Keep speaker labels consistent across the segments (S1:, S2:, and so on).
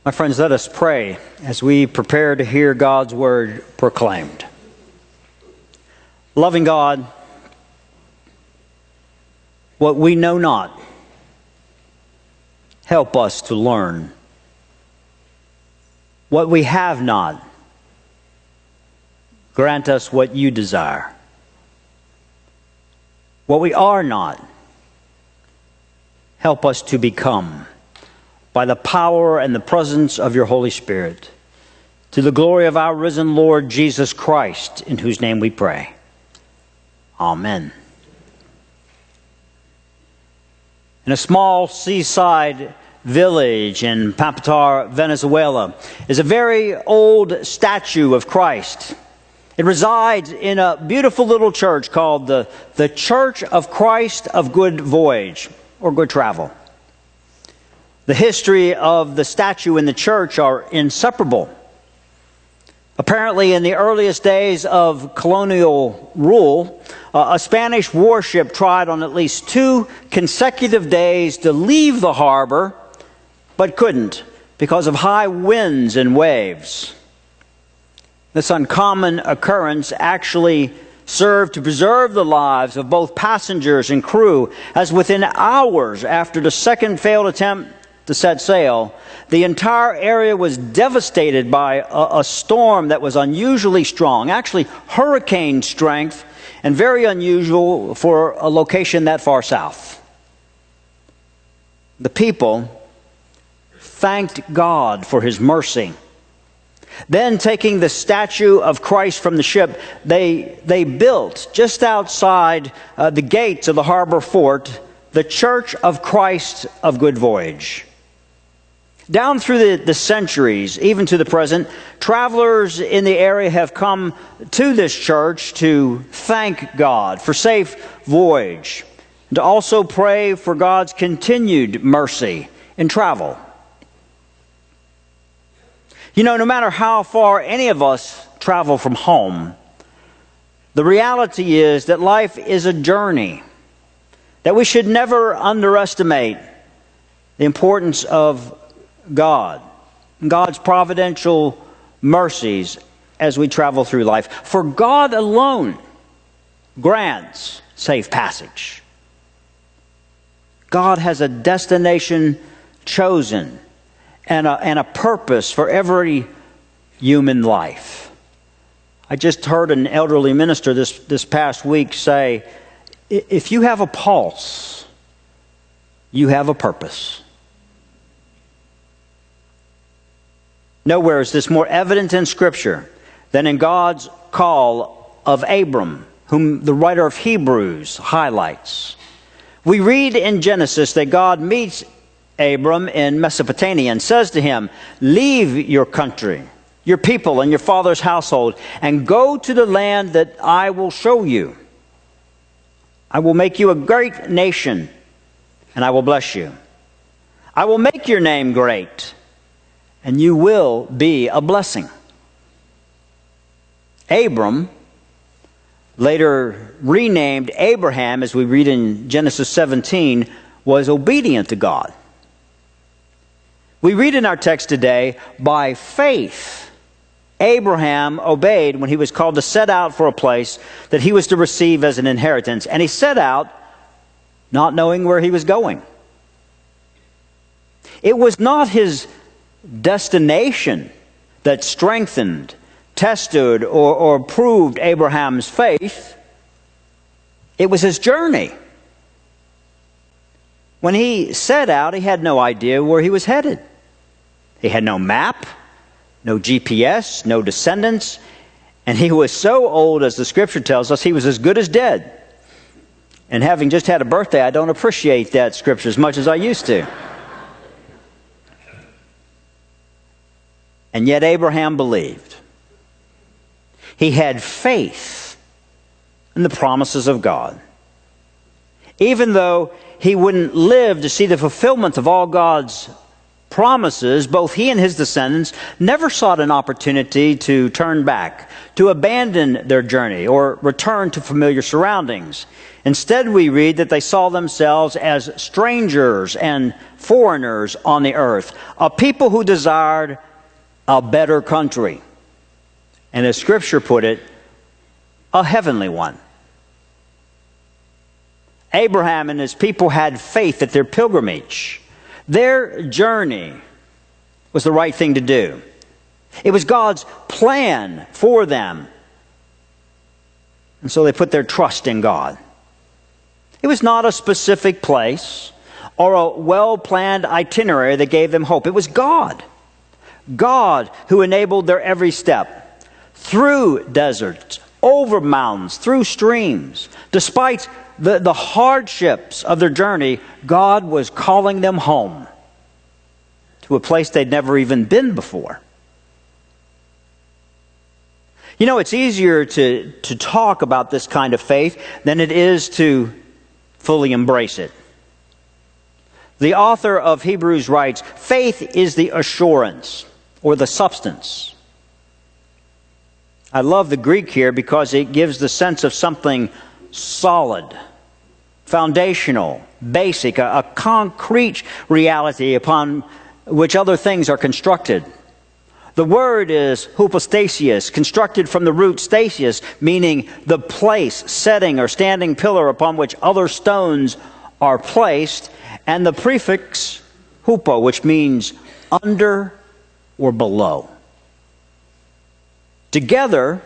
S1: My friends, let us pray as we prepare to hear God's word proclaimed. Loving God, what we know not, help us to learn. What we have not, grant us what you desire. What we are not, help us to become by the power and the presence of your Holy Spirit, to the glory of our risen Lord Jesus Christ, in whose name we pray. Amen. In a small seaside village in Pampatar, Venezuela, is a very old statue of Christ. It resides in a beautiful little church called the Church of Christ of Good Voyage, or Good Travel. The history of the statue and the church are inseparable. Apparently, in the earliest days of colonial rule, a Spanish warship tried on at least 2 consecutive days to leave the harbor, but couldn't because of high winds and waves. This uncommon occurrence actually served to preserve the lives of both passengers and crew, as within hours after the second failed attempt to set sail, the entire area was devastated by a storm that was unusually strong, actually hurricane strength, and very unusual for a location that far south. The people thanked God for his mercy. Then, taking the statue of Christ from the ship, they built, just outside the gates of the harbor fort, the Church of Christ of Good Voyage. Down through the centuries, even to the present, travelers in the area have come to this church to thank God for safe voyage, and to also pray for God's continued mercy in travel. You know, no matter how far any of us travel from home, the reality is that life is a journey, that we should never underestimate the importance of God, God's providential mercies as we travel through life. For God alone grants safe passage. God has a destination chosen and a purpose for every human life. I just heard an elderly minister this past week say, if you have a pulse, you have a purpose. Nowhere is this more evident in Scripture than in God's call of Abram, whom the writer of Hebrews highlights. We read in Genesis that God meets Abram in Mesopotamia and says to him, "Leave your country, your people, and your father's household, and go to the land that I will show you. I will make you a great nation, and I will bless you. I will make your name great, and you will be a blessing." Abram, later renamed Abraham, as we read in Genesis 17, was obedient to God. We read in our text today, by faith, Abraham obeyed when he was called to set out for a place that he was to receive as an inheritance. And he set out not knowing where he was going. It was not his destination that strengthened, tested, or proved Abraham's faith. It was his journey. When he set out, he had no idea where he was headed. He had no map, no GPS, no descendants, and he was so old, as the Scripture tells us, he was as good as dead. And having just had a birthday, I don't appreciate that Scripture as much as I used to. And yet Abraham believed. He had faith in the promises of God. Even though he wouldn't live to see the fulfillment of all God's promises, both he and his descendants never sought an opportunity to turn back, to abandon their journey, or return to familiar surroundings. Instead, we read that they saw themselves as strangers and foreigners on the earth, a people who desired a better country. And as Scripture put it, a heavenly one. Abraham and his people had faith that their pilgrimage, their journey, was the right thing to do. It was God's plan for them. And so they put their trust in God. It was not a specific place or a well-planned itinerary that gave them hope. It was God. God who enabled their every step. Through deserts, over mountains, through streams. Despite the hardships of their journey, God was calling them home to a place they'd never even been before. You know, it's easier to talk about this kind of faith than it is to fully embrace it. The author of Hebrews writes, faith is the assurance or the substance. I love the Greek here because it gives the sense of something solid, foundational, basic, a concrete reality upon which other things are constructed. The word is hypostasios, constructed from the root stasios, meaning the place, setting, or standing pillar upon which other stones are placed, and the prefix hupo, which means under or below. Together,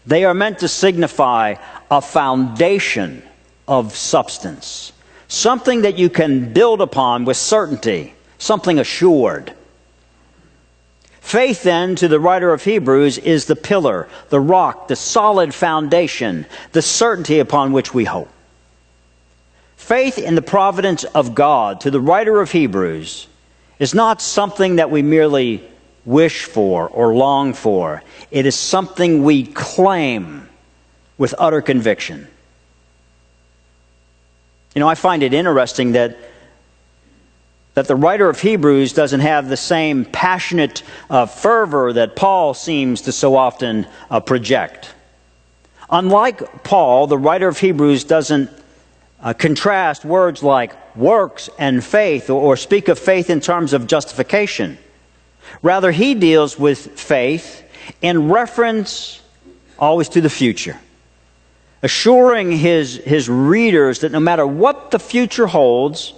S1: they are meant to signify a foundation of substance, something that you can build upon with certainty, something assured. Faith, then, to the writer of Hebrews, is the pillar, the rock, the solid foundation, the certainty upon which we hope. Faith in the providence of God, to the writer of Hebrews, is not something that we merely wish for or long for. It is something we claim with utter conviction. You know, I find it interesting that the writer of Hebrews doesn't have the same passionate fervor that Paul seems to so often project. Unlike Paul, the writer of Hebrews doesn't contrast words like works and faith or speak of faith in terms of justification. Rather, he deals with faith in reference always to the future, assuring his readers that no matter what the future holds,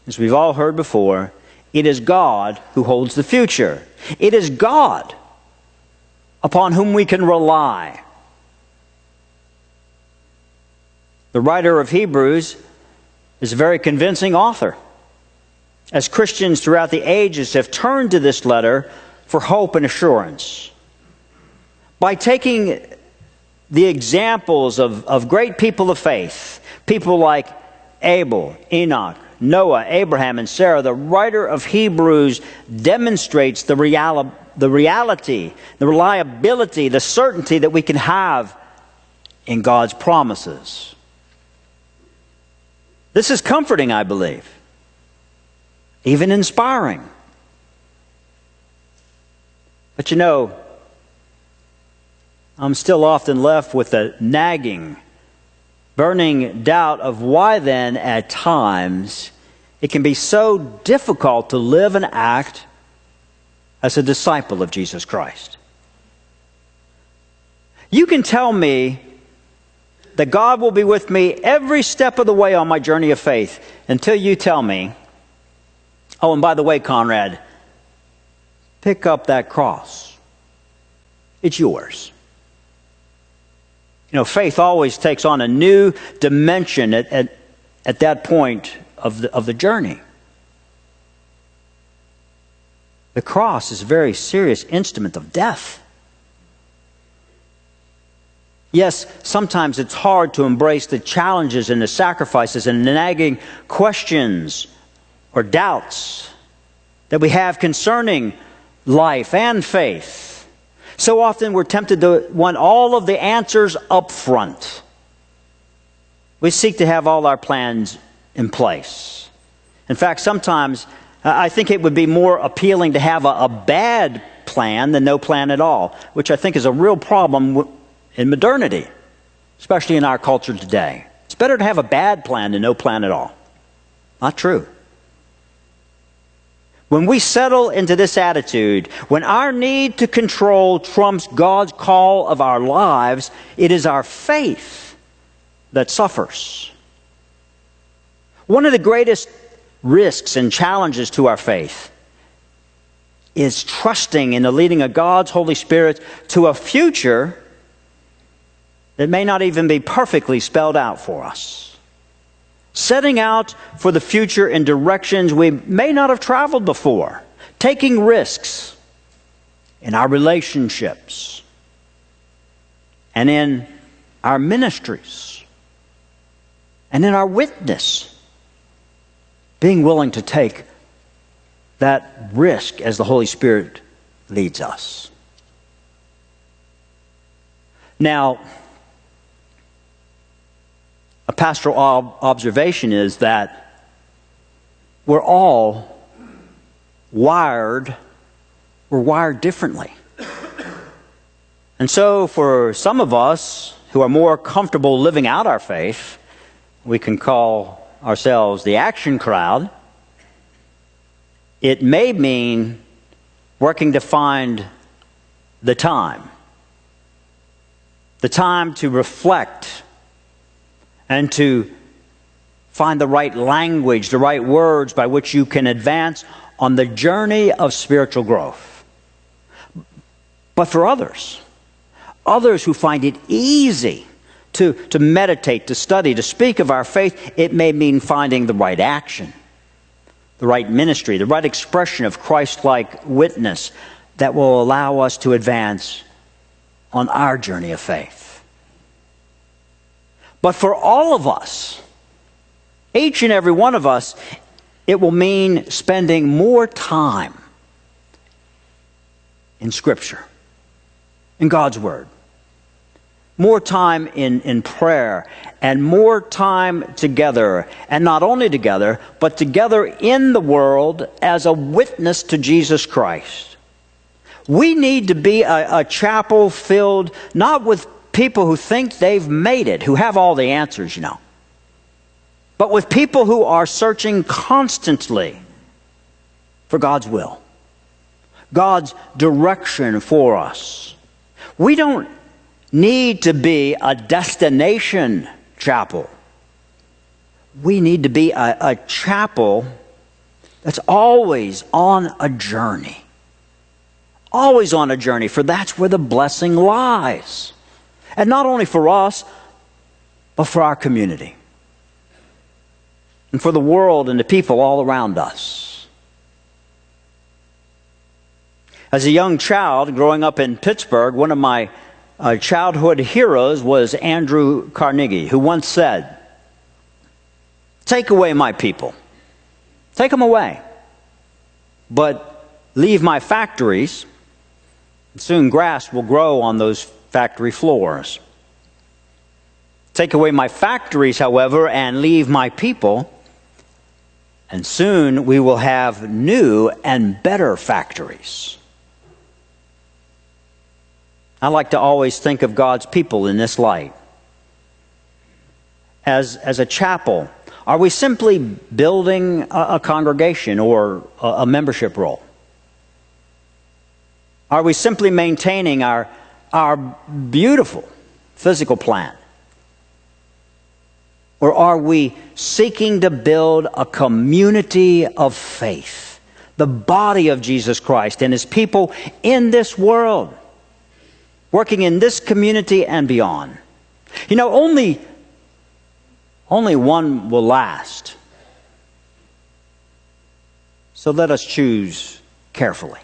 S1: as we've all heard before, it is God who holds the future. It is God upon whom we can rely. The writer of Hebrews is a very convincing author, as Christians throughout the ages have turned to this letter for hope and assurance. By taking the examples of great people of faith, people like Abel, Enoch, Noah, Abraham, and Sarah, the writer of Hebrews demonstrates the reality, the reliability, the certainty that we can have in God's promises. This is comforting, I believe, even inspiring. But you know, I'm still often left with a nagging, burning doubt of why then, at times, it can be so difficult to live and act as a disciple of Jesus Christ. You can tell me that God will be with me every step of the way on my journey of faith until you tell me, oh, and by the way, Conrad, pick up that cross. It's yours. You know, faith always takes on a new dimension at that point of the journey. The cross is a very serious instrument of death. Yes, sometimes it's hard to embrace the challenges and the sacrifices and the nagging questions or doubts that we have concerning life and faith. So often we're tempted to want all of the answers up front. We seek to have all our plans in place. In fact, sometimes I think it would be more appealing to have a bad plan than no plan at all, which I think is a real problem in modernity, especially in our culture today. It's better to have a bad plan than no plan at all. Not true. When we settle into this attitude, when our need to control trumps God's call of our lives, it is our faith that suffers. One of the greatest risks and challenges to our faith is trusting in the leading of God's Holy Spirit to a future that may not even be perfectly spelled out for us. Setting out for the future in directions we may not have traveled before. Taking risks in our relationships and in our ministries and in our witness. Being willing to take that risk as the Holy Spirit leads us. Now, a pastoral observation is that we're all wired differently. And so for some of us who are more comfortable living out our faith, we can call ourselves the action crowd. It may mean working to find the time to reflect and to find the right language, the right words by which you can advance on the journey of spiritual growth. But for others who find it easy to meditate, to study, to speak of our faith, it may mean finding the right action, the right ministry, the right expression of Christ-like witness that will allow us to advance on our journey of faith. But for all of us, each and every one of us, it will mean spending more time in Scripture, in God's Word. More time in prayer, and more time together, and not only together, but together in the world as a witness to Jesus Christ. We need to be a chapel filled not with people who think they've made it, who have all the answers, but with people who are searching constantly for God's will, God's direction for us. We don't need to be a destination chapel. We need to be a chapel that's always on a journey. Always on a journey, for that's where the blessing lies. And not only for us, but for our community. And for the world and the people all around us. As a young child growing up in Pittsburgh, one of my childhood heroes was Andrew Carnegie, who once said, "Take away my people. Take them away. But leave my factories, and soon grass will grow on those factory floors. Take away my factories, however, and leave my people, and soon we will have new and better factories." I like to always think of God's people in this light. As a chapel, are we simply building a congregation or a membership roll? Are we simply maintaining our beautiful physical plant? Or are we seeking to build a community of faith, the body of Jesus Christ and His people in this world, working in this community and beyond? Only one will last. So let us choose carefully.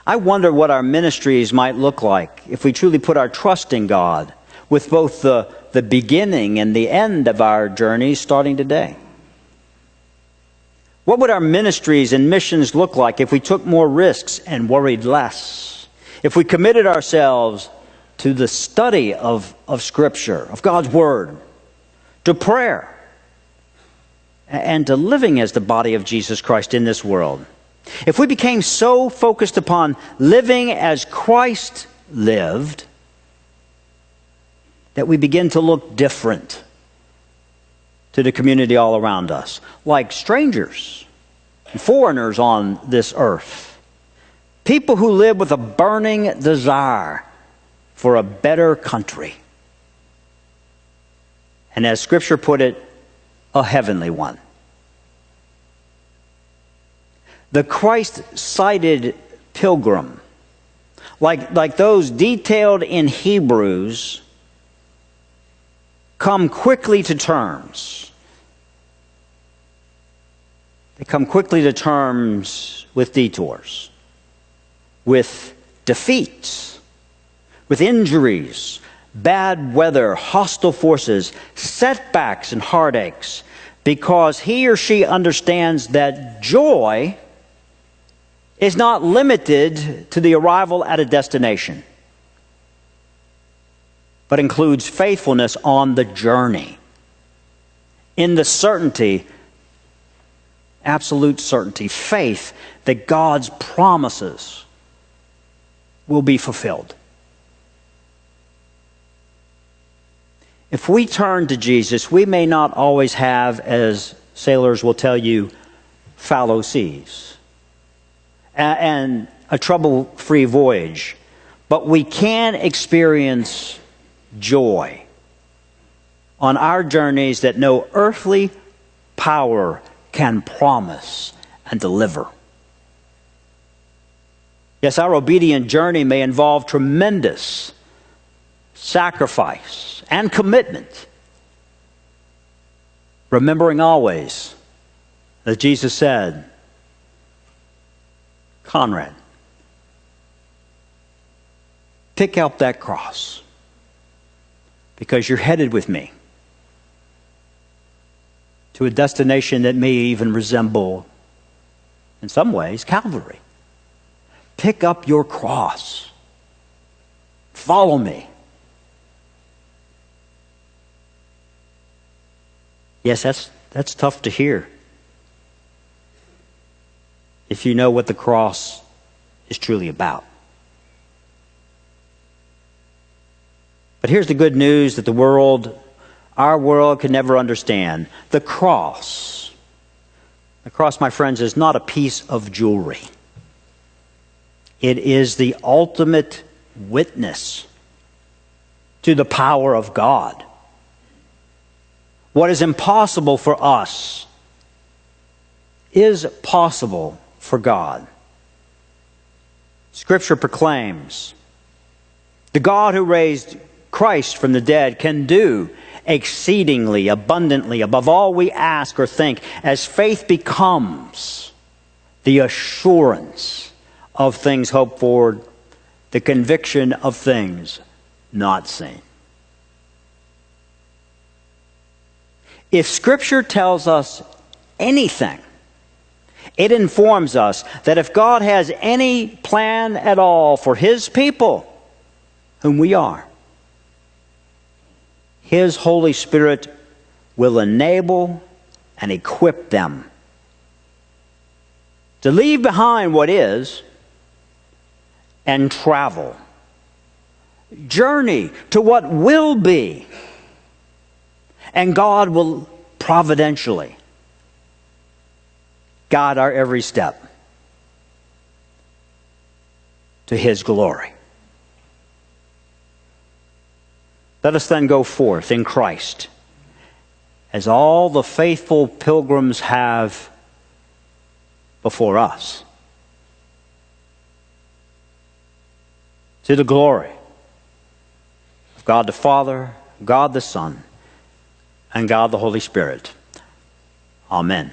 S1: I wonder what our ministries might look like if we truly put our trust in God with both the beginning and the end of our journey starting today. What would our ministries and missions look like if we took more risks and worried less? If we committed ourselves to the study of Scripture, of God's Word, to prayer, and to living as the body of Jesus Christ in this world. If we became so focused upon living as Christ lived, that we begin to look different to the community all around us, like strangers and foreigners on this earth. People who live with a burning desire for a better country. And as Scripture put it, a heavenly one. The Christ-sighted pilgrim, like those detailed in Hebrews, come quickly to terms. They come quickly to terms with detours, with defeats, with injuries, bad weather, hostile forces, setbacks and heartaches, because he or she understands that joy is not limited to the arrival at a destination, but includes faithfulness on the journey, in the certainty, absolute certainty, faith that God's promises will be fulfilled. If we turn to Jesus, we may not always have, as sailors will tell you, fallow seas and a trouble-free voyage, but we can experience joy on our journeys that no earthly power can promise and deliver. Yes, our obedient journey may involve tremendous sacrifice and commitment, remembering always that Jesus said, Conrad, pick up that cross, because you're headed with me to a destination that may even resemble, in some ways, Calvary. Pick up your cross. Follow me. Yes, that's tough to hear, if you know what the cross is truly about. But here's the good news that our world can never understand. The cross, my friends, is not a piece of jewelry. It is the ultimate witness to the power of God. What is impossible for us is possible for God. Scripture proclaims, the God who raised Christ from the dead can do exceedingly abundantly above all we ask or think, as faith becomes the assurance of things hoped for, the conviction of things not seen. If Scripture tells us anything, it informs us that if God has any plan at all for His people, whom we are, His Holy Spirit will enable and equip them to leave behind what is and travel, journey to what will be. And God will providentially guide our every step to His glory. Let us then go forth in Christ, as all the faithful pilgrims have before us, to the glory of God the Father, God the Son, and God the Holy Spirit. Amen.